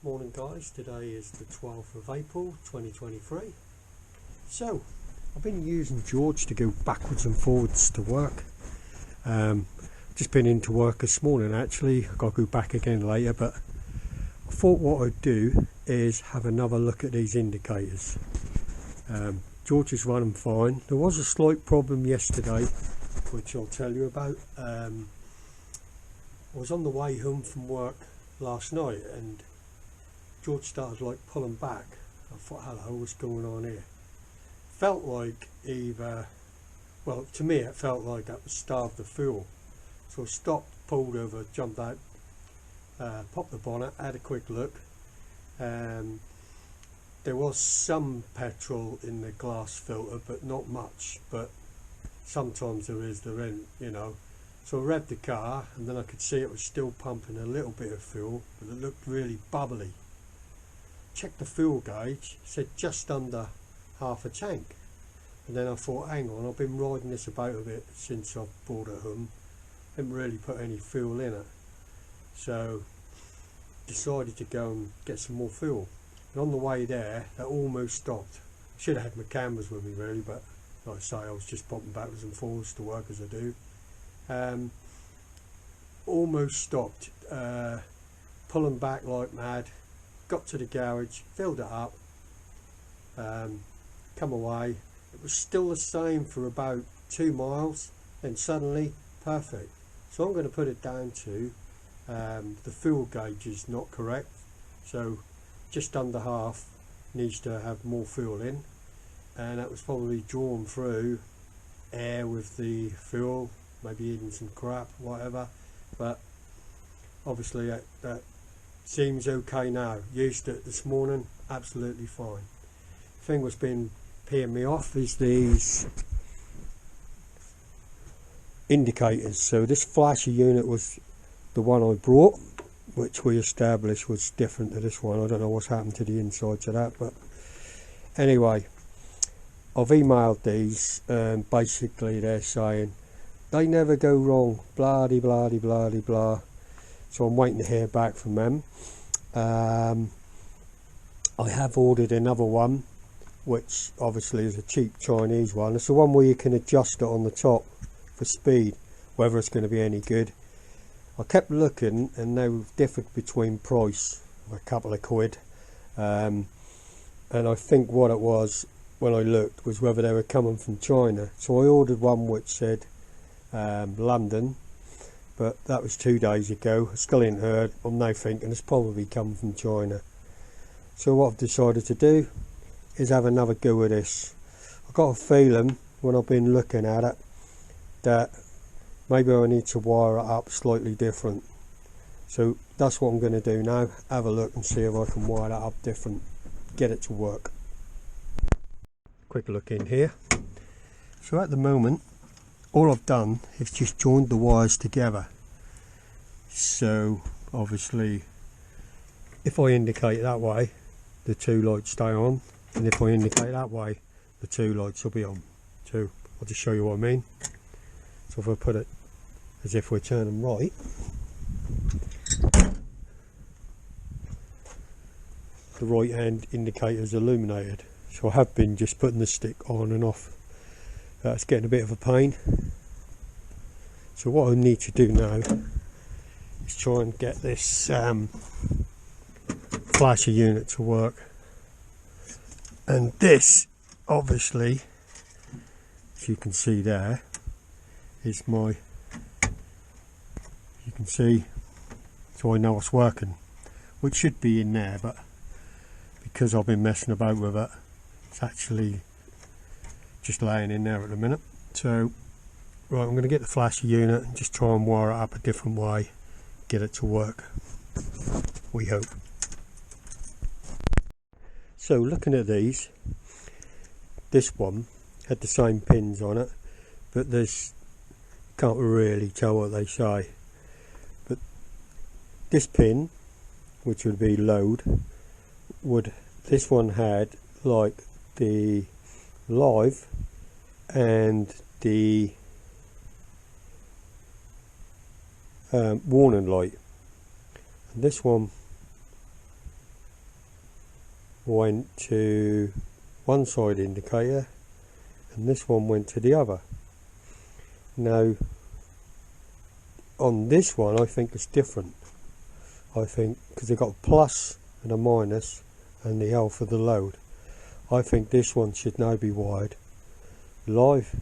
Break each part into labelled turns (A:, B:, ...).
A: Morning guys, today is the 12th of April 2023. So I've been using George to go backwards and forwards to work. Just been into work this morning actually. I've got to go back again later, but I thought what I'd do is have another look at these indicators. George is running fine. There was a slight problem yesterday which I'll tell you about. I was on the way home from work last night and George started like pulling back. I thought, hello, what's going on here? Felt like either, well, to me it felt like that was starved of fuel. So I stopped, pulled over, jumped out, popped the bonnet, had a quick look. There was some petrol in the glass filter, but not much. But sometimes there isn't, you know. So I revved the car and then I could see it was still pumping a little bit of fuel, but it looked really bubbly. Checked the fuel gauge, said just under half a tank. And then I thought, hang on, I've been riding this about a bit since I've brought it home. Haven't really put any fuel in it. So decided to go and get some more fuel. And on the way there, that almost stopped. Should have had my cameras with me really, but like I say, I was just popping backwards and forwards to work as I do. Almost stopped, pulling back like mad. Got to the garage, filled it up, come away. It was still the same for about 2 miles, then suddenly perfect. So I'm going to put it down to the fuel gauge is not correct, so just under half needs to have more fuel in, and that was probably drawn through air with the fuel, maybe even some crap, whatever. But obviously that seems okay now. Used it this morning, absolutely fine. Thing was been peeing me off is these indicators. So this flasher unit was the one I brought, which we established was different to this one. I don't know what's happened to the insides of that, but anyway, I've emailed these and basically they're saying they never go wrong, blah de blah de blah de blah. So I'm waiting to hear back from them. I have ordered another one, which obviously is a cheap Chinese one. It's the one where you can adjust it on the top for speed, whether it's going to be any good. I kept looking and they differed between price of a couple of quid. And I think what it was when I looked was whether they were coming from China. So I ordered one which said London. But that was 2 days ago. I still ain't heard. I'm now thinking it's probably come from China. So what I've decided to do is have another go at this. I've got a feeling when I've been looking at it that maybe I need to wire it up slightly different. So that's what I'm going to do now. Have a look and see if I can wire that up different. Get it to work. Quick look in here. So at the moment, all I've done is just joined the wires together. So obviously if I indicate that way, the 2 lights stay on, and if I indicate that way, the 2 lights will be on. So I'll just show you what I mean. So if I put it as if we're turning right, the right hand indicator is illuminated. So I have been just putting the stick on and off. It's getting a bit of a pain. So what I need to do now is try and get this flasher unit to work. And this, obviously, as you can see there, is my, you can see, so I know it's working, which should be in there, but because I've been messing about with it, it's actually just laying in there at the minute. So right, I'm going to get the flasher unit and just try and wire it up a different way, get it to work, we hope. So looking at these, this one had the same pins on it, but this, can't really tell what they say, but this pin, which would be load, this one had like the live and the warning light, and this one went to one side indicator and this one went to the other. Now on this one I think it's different. I think because they've got a plus and a minus and the L for the load. I think this one should now be wired live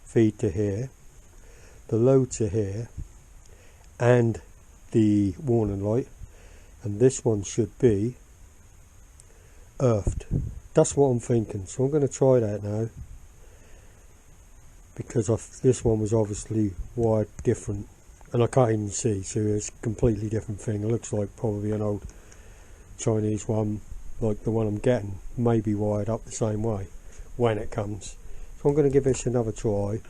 A: feed to here, the load to here, and the warning light, and this one should be earthed. That's what I'm thinking, so I'm going to try that now, because this one was obviously wired different and I can't even see, so it's a completely different thing. It looks like probably an old Chinese one like the one I'm getting, may be wired up the same way when it comes. So I'm going to give this another try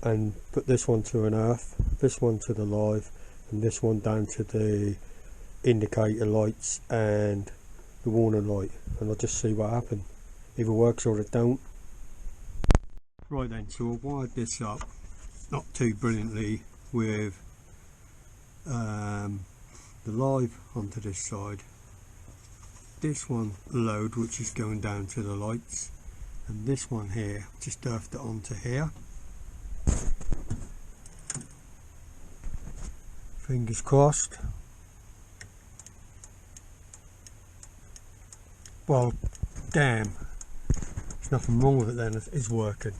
A: and put this one to an earth, this one to the live, and this one down to the indicator lights and the warning light, and I'll just see what happens, if it works or it don't. Right then, so I wired this up, not too brilliantly, with the live onto this side, this one load which is going down to the lights, and this one here just earthed it onto here. Fingers crossed. Well, damn, there's nothing wrong with it then, it's working.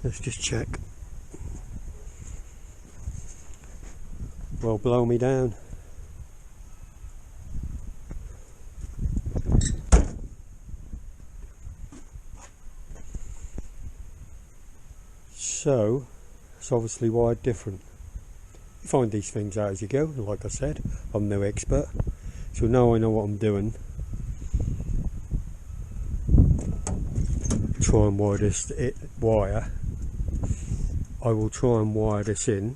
A: Let's just check. Well, blow me down. So, it's obviously wired different. You find these things out as you go, like I said, I'm no expert. So now I know what I'm doing. Try and wire this wire. I will try and wire this in.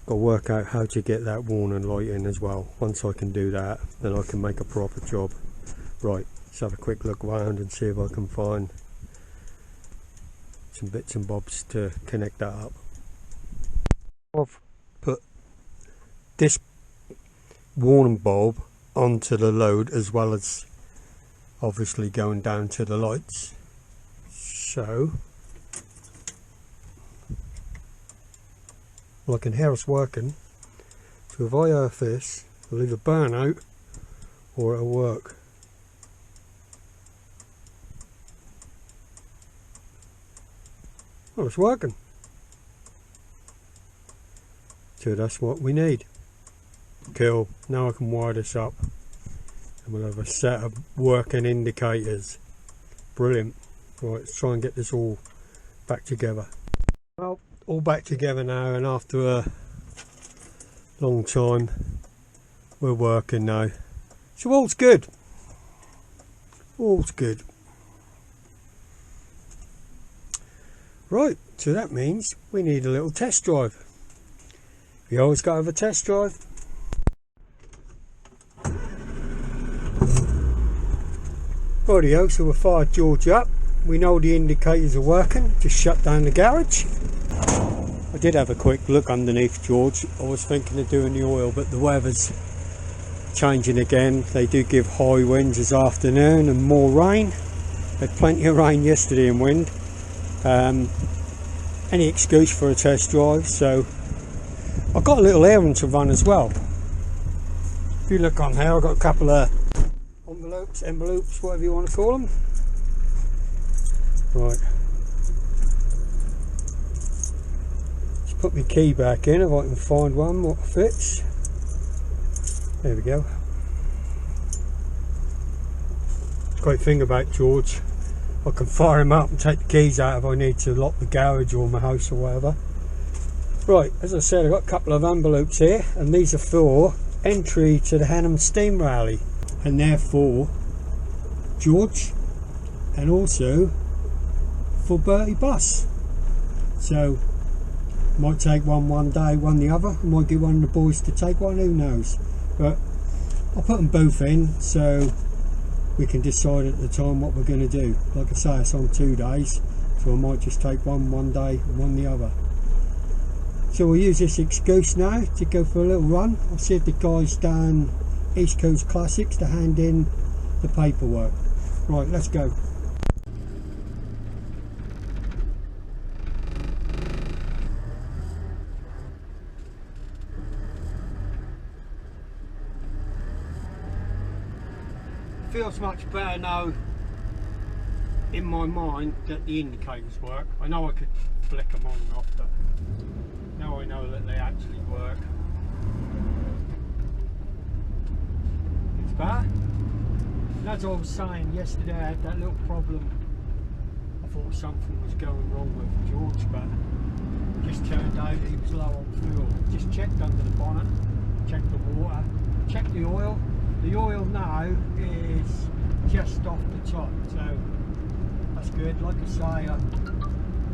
A: Got to work out how to get that warning light in as well. Once I can do that, then I can make a proper job. Right, let's have a quick look around and see if I can find some bits and bobs to connect that up. I've put this warning bulb onto the load as well as obviously going down to the lights. So, well, I can hear us working. So if I earth this, it'll either burn out or it'll work. Well, it's working. So that's what we need. Cool. Now I can wire this up and we'll have a set of working indicators. Brilliant. Right, let's try and get this all back together. Well, all back together now, and after a long time we're working now. So all's good. All's good. Right, so that means we need a little test drive. We always got to have a test drive. Rightio, so we've fired George up. We know the indicators are working. Just shut down the garage. I did have a quick look underneath George. I was thinking of doing the oil, but the weather's changing again. They do give high winds this afternoon and more rain. Had plenty of rain yesterday and wind. Any excuse for a test drive, so I've got a little errand to run as well. If you look on here, I've got a couple of envelopes, whatever you want to call them. Right. Just put my key back in if I can find one what fits. There we go. Great thing about George, I can fire him up and take the keys out if I need to lock the garage or my house or whatever. Right, as I said, I've got a couple of envelopes here, and these are for entry to the Hannam Steam Rally, and they're for George and also for Bertie Bus. So might take one day, one the other. I might get one of the boys to take one, who knows, but I'll put them both in so we can decide at the time what we're going to do. Like I say, it's on 2 days, so I might just take one day and one the other. So we'll use this excuse now to go for a little run. I'll see if the guys down East Coast Classics to hand in the paperwork. Right, let's go. Feels much better now in my mind that the indicators work. I know I could flick them on and off, but now I know that they actually work. It's better. And as I was saying yesterday, I had that little problem. I thought something was going wrong with George, but it just turned out he was low on fuel. Just checked under the bonnet, checked the water, checked the oil. The oil now is just off the top, so that's good. Like I say,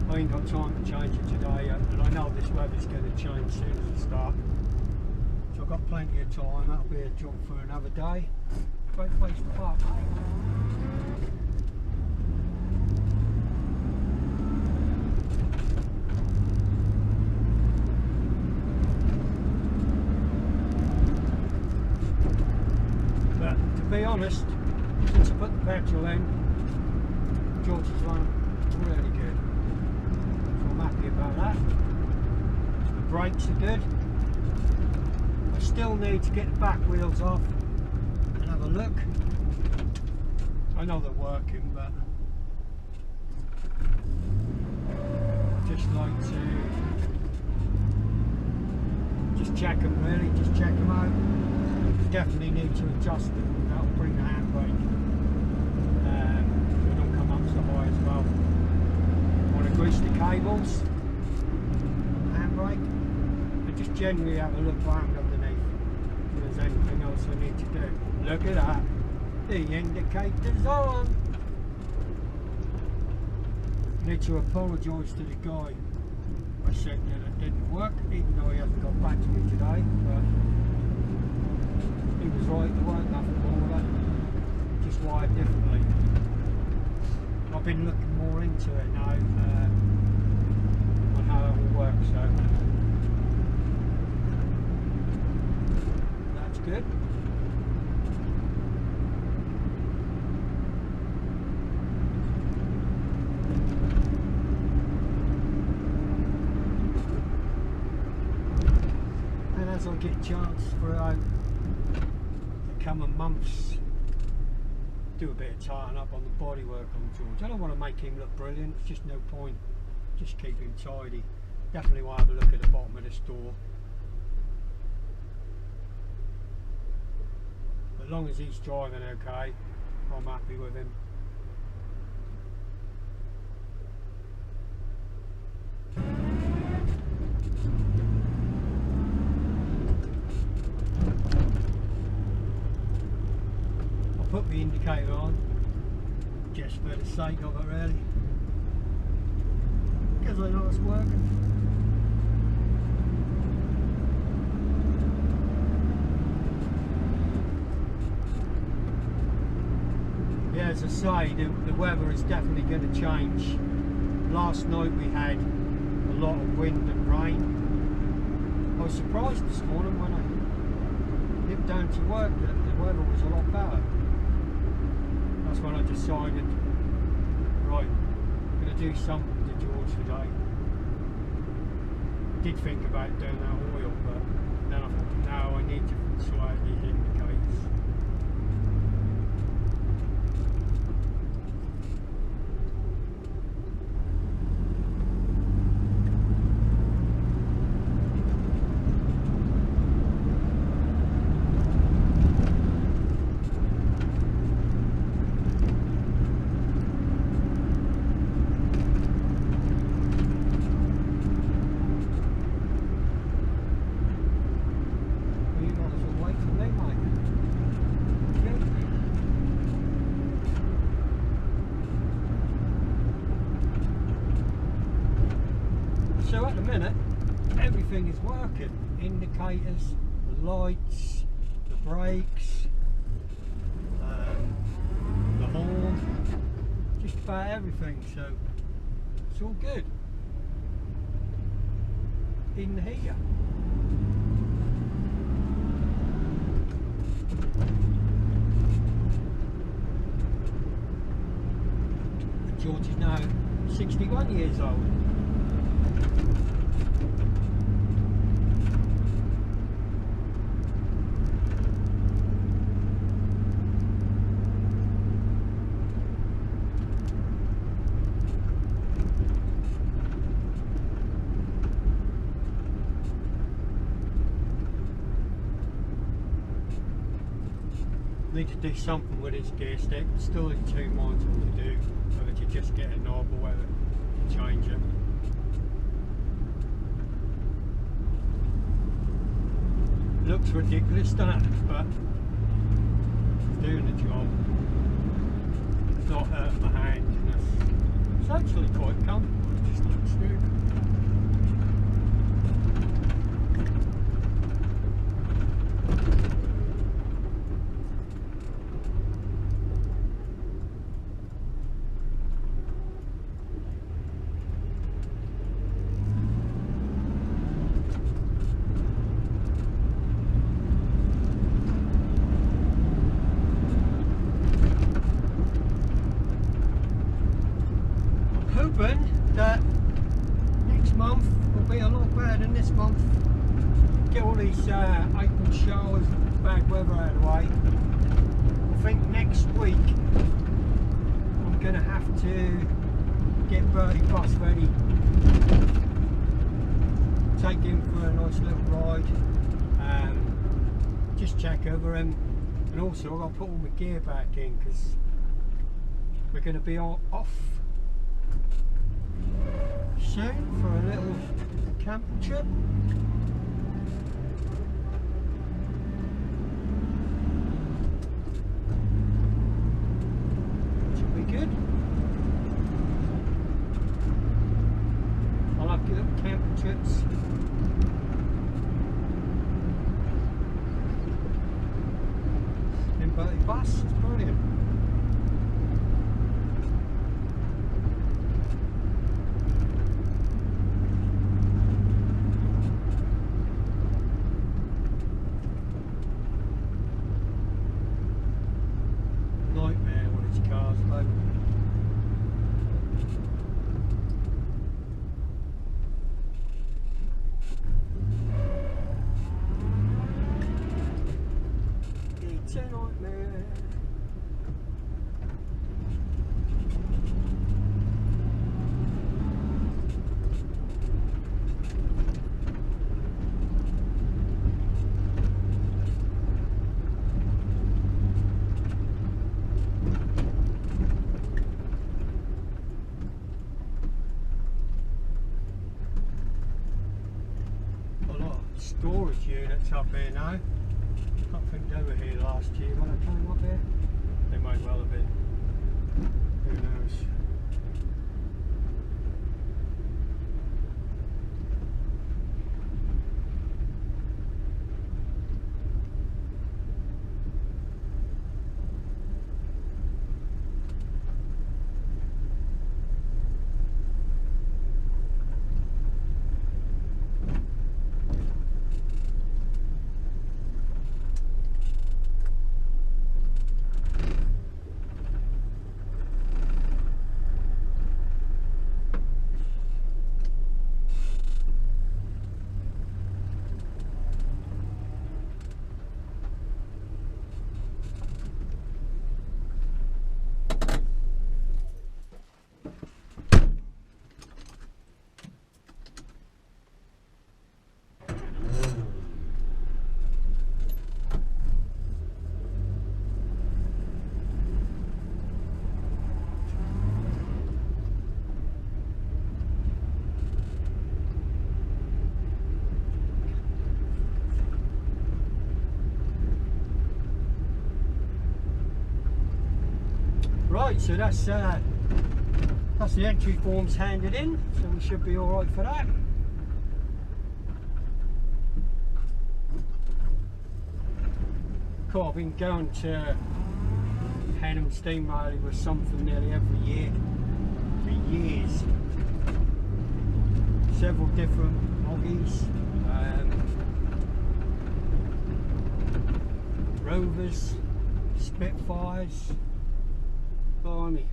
A: I ain't got time to change it today, and I know this weather's going to change as soon as I start. So I've got plenty of time. That'll be a job for another day. Great place to park, But to be honest, since I put the petrol in, George is running really good. So I'm happy about that. The brakes are good. I still need to get the back wheels off and have a look. I know they're working, but I just like to just check them really, just check them out. Definitely need to adjust them. That'll bring the handbrake. They don't come up so high as well. Want to grease the cables on the handbrake, and just generally have a look around underneath if there's anything else I need to do. Look at that, the indicator's on. I need to apologise to the guy. I said that it didn't work, even though he hasn't got back to me today. But he was right, there weren't nothing wrong with it, just wired differently. I've been looking more into it now, on how it all works, so that's good. And as I get a chance throughout coming months, do a bit of tying up on the bodywork on George. I don't want to make him look brilliant, it's just no point. Just keep him tidy. Definitely want to have a look at the bottom of this door. As long as he's driving okay, I'm happy with him. Put the indicator on just for the sake of it really, because I know it's working. Yeah, as I say, the weather is definitely going to change. Last night we had a lot of wind and rain. I was surprised this morning when I nipped down to work that the weather was a lot better. That's when I decided, right, I'm going to do something to George today. I did think about doing that oil, but then I thought, no, I need to sort out these indicators. So at the minute, everything is working. Indicators, the lights, the brakes, the horn, just about everything, so it's all good in here. George is now 61 years old. Need to do something with his gear stick. Still in two minds what to do, whether to just get a knob or whether to change it. Looks ridiculous, doesn't it? But it's doing the job. It's not hurting my hand. And it's actually quite comfortable. It just looks stupid. Hoping that next month will be a lot better than this month. Get all these April showers and bad weather out of the way. I think next week I'm going to have to get Bertie Bus ready. Take him for a nice little ride. Just check over him. And also I've got to put all my gear back in because we're going to be off soon for a little camping trip. Should be good. I love little camping trips. In Bertie Bus, it's brilliant. Storage units up here now. I can't think they were here last year when I came up here. They might well have been. Who knows? Right, so that's the entry forms handed in, so we should be all right for that. Cool, I've been going to Hannam Steam Rally with something nearly every year for years. Several different Moggies, Rovers, Spitfires. Blimey.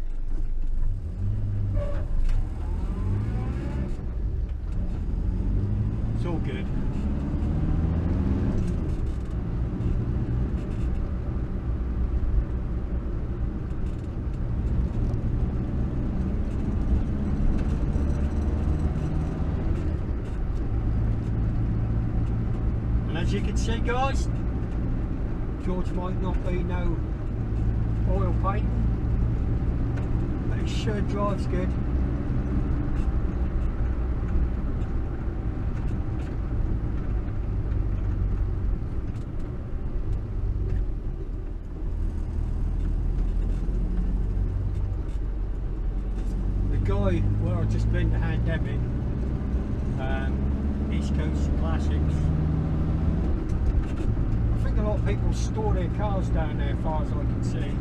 A: It's all good. And as you can see, guys, George might not be no oil paint, but it sure drives good. The guy where I've just been to hand them in, East Coast Classics, I think a lot of people store their cars down there as far as I can see.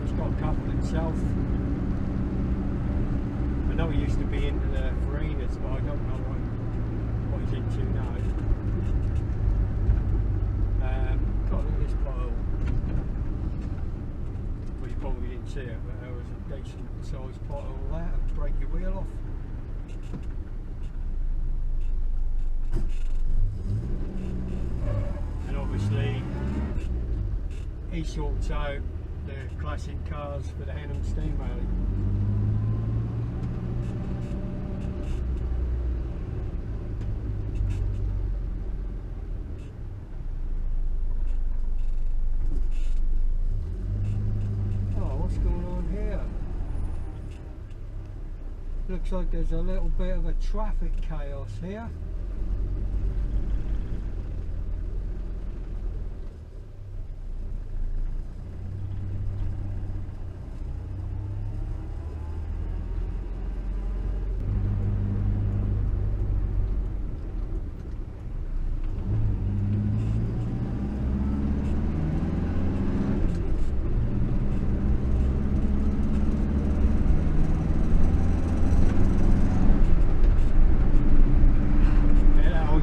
A: He's got a couple himself. I know he used to be into the Farinas, but I don't know what he's into now. Got all this pile. Well, you probably didn't see it, but there was a decent sized pile there to break your wheel off. And obviously he sorts out the classic cars for the Henham Steam Rally. Oh, what's going on here? Looks like there's a little bit of a traffic chaos here.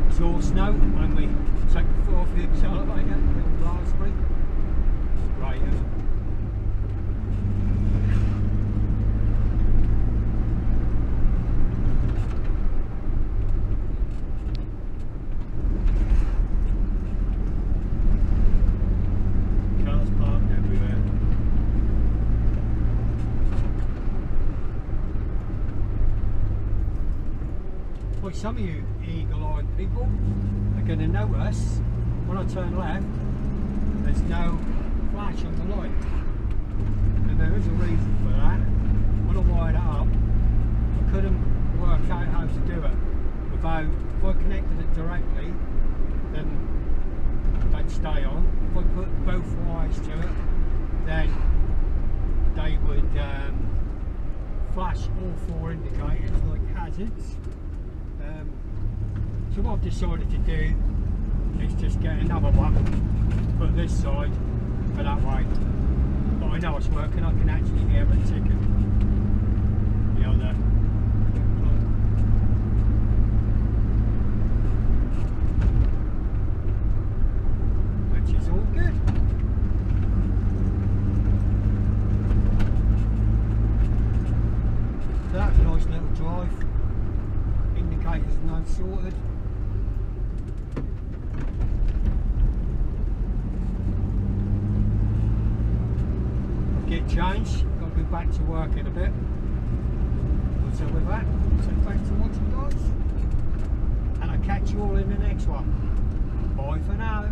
A: Exhaust note when we take the foot off the accelerator, little raspberry. Right, cars parked everywhere. Well, some of you eagle-eyed people are going to notice when I turn left there's no flash on the light, and there is a reason for that. When I wired it up, I couldn't work out how to do it without, if I connected it directly then they'd stay on. If I put both wires to it then they would flash all four indicators like hazards. So what I've decided to do is just get another one, put this side for that way. But I know it's working, I can actually hear it ticking. The other. Which is all good. So that's a nice little drive. Indicators now sorted. Get changed, got to go back to work in a bit. So with that, so thanks for watching, guys, and I'll catch you all in the next one. Bye for now.